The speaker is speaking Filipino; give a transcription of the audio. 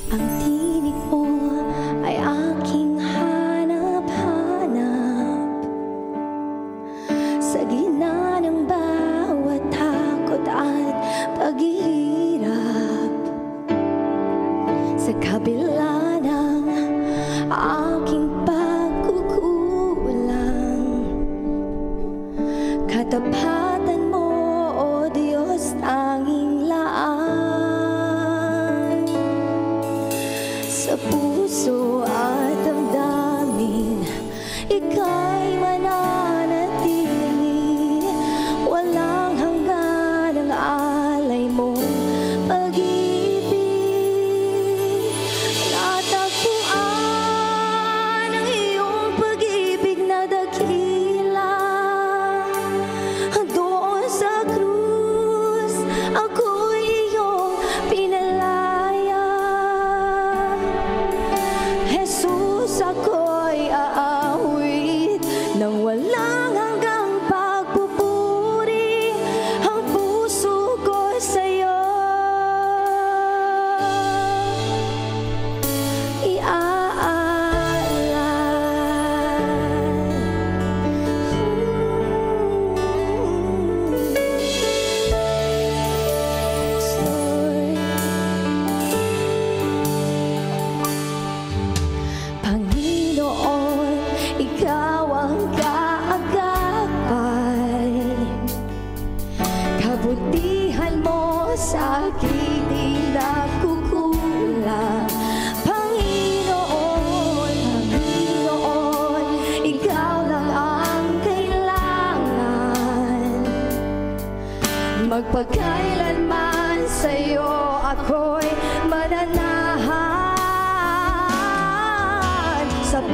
Ang tinig mo ay aking hanap-hanap sa gitna ng bawat takot at paghihirap. Sa kabila ng aking pagkukulang, katapatan mo, O Diyos, tanging laan. Sa puso at damdamin, ika'y mananatili. Walang hanggan ang alay mong pag-ibig. Natagpuan ang iyong pag-ibig na dakila. Doon sa krus, ako'y iyong pinalaya. Jesus, ako'y aawit nang walang hanggang pagpupuri. Ang puso ko'y sa'yo Panginoon, ikaw ang kaagapay. Kabutihan mo sa akin di nagkukulang. Panginoon, Panginoon, ikaw lang ang kailangan. Magpagkailanman sa'yo ako'y mananahan. Sa